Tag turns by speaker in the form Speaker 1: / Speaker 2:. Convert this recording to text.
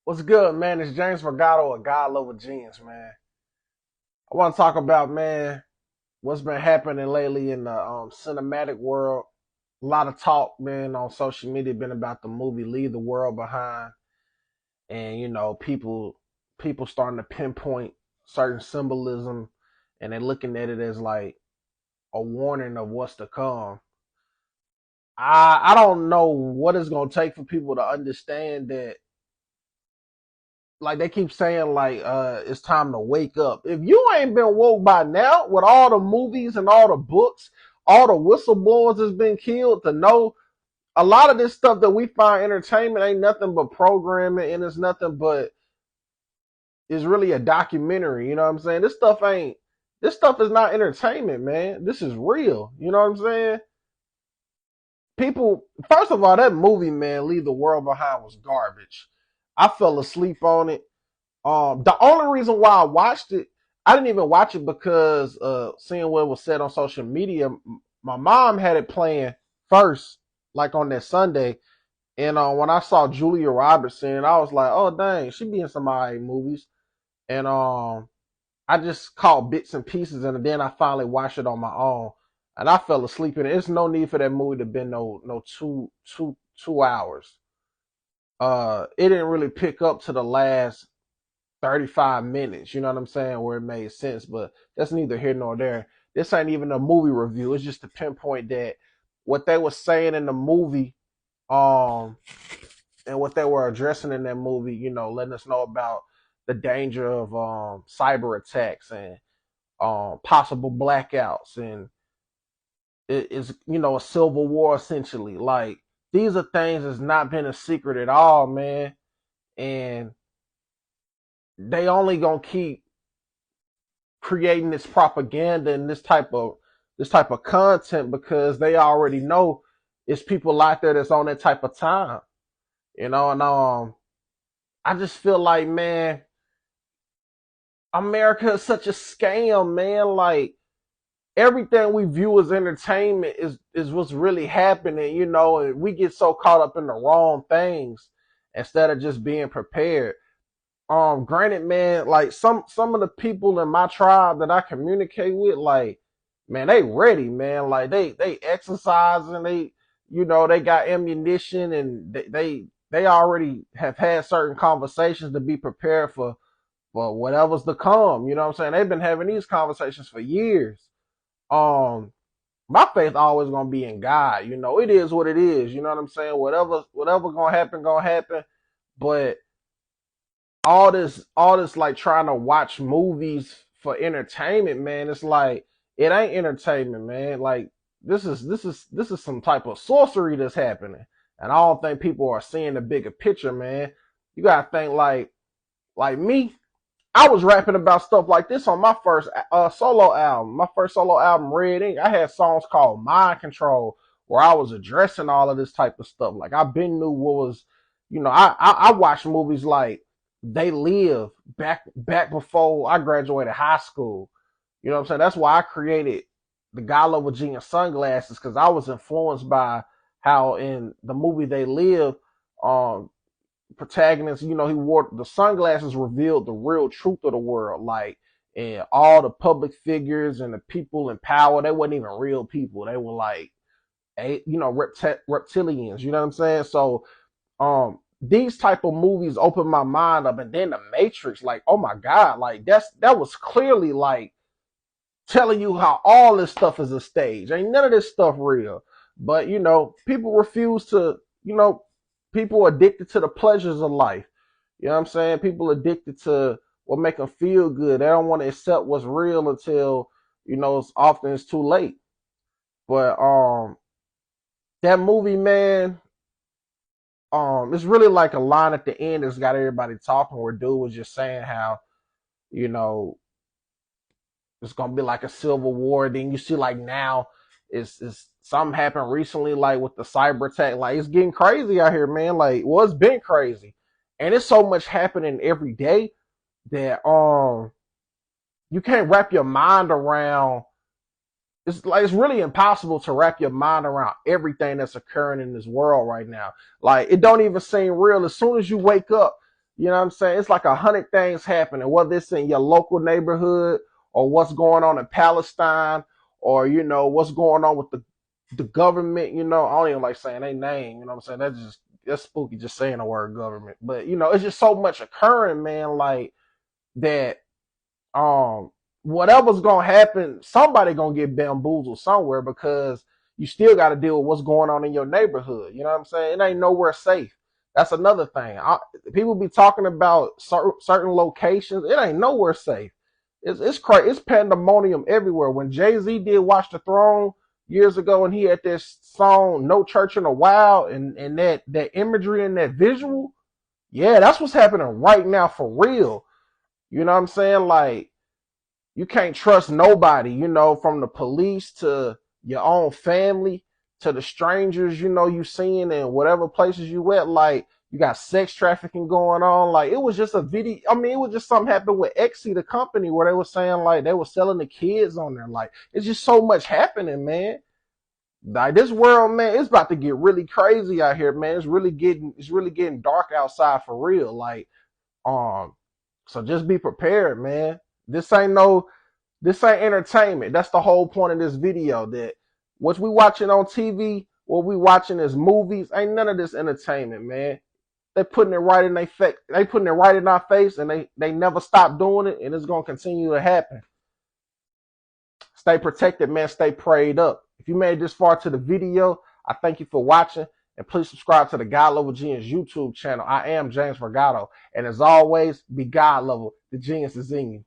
Speaker 1: What's good, man? It's James Vergato of GodLevelGenius, man. I want to talk about, man, what's been happening lately in the cinematic world. A lot of talk, man, on social media been about the movie Leave the World Behind, and people starting to pinpoint certain symbolism, and they're looking at it as like a warning of what's to come. I don't know what it's gonna take for people to understand that, like they keep saying, like it's time to wake up. If you ain't been woke by now, with all the movies and all the books, all the whistleblowers that's been killed, to know a lot of this stuff that we find entertainment ain't nothing but programming, and it's nothing but, it's really a documentary. You know what I'm saying? This stuff is not entertainment, man. This is real. You know what I'm saying? People, first of all, that movie, man, Leave the World Behind, was garbage. I fell asleep on it. The only reason why I watched it, I didn't even watch it because seeing what was said on social media. My mom had it playing first, like on that Sunday, and when I saw Julia Robertson, I was like, oh dang, she be in some alright movies, and I just caught bits and pieces, and then I finally watched it on my own, and I fell asleep in it. There's no need for that movie to be no 2 hours. It didn't really pick up to the last 35 minutes, you know what I'm saying, where it made sense, but that's neither here nor there. This ain't even a movie review. It's just to pinpoint that what they were saying in the movie, um, and what they were addressing in that movie, letting us know about the danger of cyber attacks and possible blackouts, and it is, a civil war essentially. Like, these are things that's not been a secret at all, man. And they only gonna keep creating this propaganda and this type of content because they already know it's people out there that's on that type of time, and I just feel like, man, America is such a scam, man. Like, everything we view as entertainment is what's really happening, and we get so caught up in the wrong things instead of just being prepared. Granted, man, like some of the people in my tribe that I communicate with, like, man, they ready, man. Like, they exercising, they got ammunition, and they already have had certain conversations to be prepared for whatever's to come. You know what I'm saying? They've been having these conversations for years. Um, my faith always gonna be in God. It is what it is. You know what I'm saying? Whatever gonna happen. But all this like trying to watch movies for entertainment, man, it's like, it ain't entertainment, man. Like, this is some type of sorcery that's happening, and I don't think people are seeing the bigger picture, man. You gotta think, like me. I was rapping about stuff like this on my first solo album. My first solo album, Red Ink. I had songs called Mind Control, where I was addressing all of this type of stuff. Like, I been knew what was, I watched movies like They Live back before I graduated high school. You know what I'm saying? That's why I created the God Level Genius sunglasses, because I was influenced by how in the movie They Live, um, protagonist, he wore the sunglasses, revealed the real truth of the world. Like, and all the public figures and the people in power, they weren't even real people. They were like, reptilians. You know what I'm saying? So, these type of movies open my mind up, and then the Matrix, like, oh my God, like that was clearly like telling you how all this stuff is a stage. Ain't none of this stuff real. But people refuse to, people addicted to the pleasures of life. You know what I'm saying? People addicted to what make them feel good. They don't want to accept what's real until, it's too late. But that movie, man, it's really like a line at the end that's got everybody talking, where dude was just saying how, you know, it's gonna be like a civil war. Then you see, like, now it's something happened recently, like with the cyber attack. Like, it's getting crazy out here, man. Like, well, it's been crazy, and it's so much happening every day that you can't wrap your mind around. It's like, it's really impossible to wrap your mind around everything that's occurring in this world right now. Like, it don't even seem real. As soon as you wake up, You know what I'm saying? It's like 100 things happening, whether it's in your local neighborhood or what's going on in Palestine, or what's going on with the government. I don't even like saying their name. You know what I'm saying? That's spooky just saying the word government. But it's just so much occurring, man. Like that. Whatever's gonna happen, somebody gonna get bamboozled somewhere, because you still got to deal with what's going on in your neighborhood. You know what I'm saying? It ain't nowhere safe. That's another thing. People be talking about certain locations. It ain't nowhere safe. It's crazy. It's pandemonium everywhere. When Jay-Z did Watch the Throne years ago, and he had this song "No Church in a While," and that imagery and that visual, yeah, that's what's happening right now for real. You know what I'm saying? Like, you can't trust nobody, from the police to your own family to the strangers, you seeing in whatever places you went. Like, you got sex trafficking going on. Like, it was just a video. I mean, it was just something happened with Exy, the company, where they were saying like they were selling the kids on there. Like, it's just so much happening, man. Like, this world, man, it's about to get really crazy out here, man. It's really getting dark outside for real. Like, um, so just be prepared, man. This ain't no this ain't entertainment. That's the whole point of this video. That what we watching on TV, what we watching is movies. Ain't none of this entertainment, man. They putting it right in their face. They putting it right in our face, and they never stop doing it, and it's gonna continue to happen. Stay protected, man. Stay prayed up. If you made it this far to the video, I thank you for watching, and please subscribe to the God Level Genius YouTube channel. I am James Vergado, and as always, be God level. The genius is in you.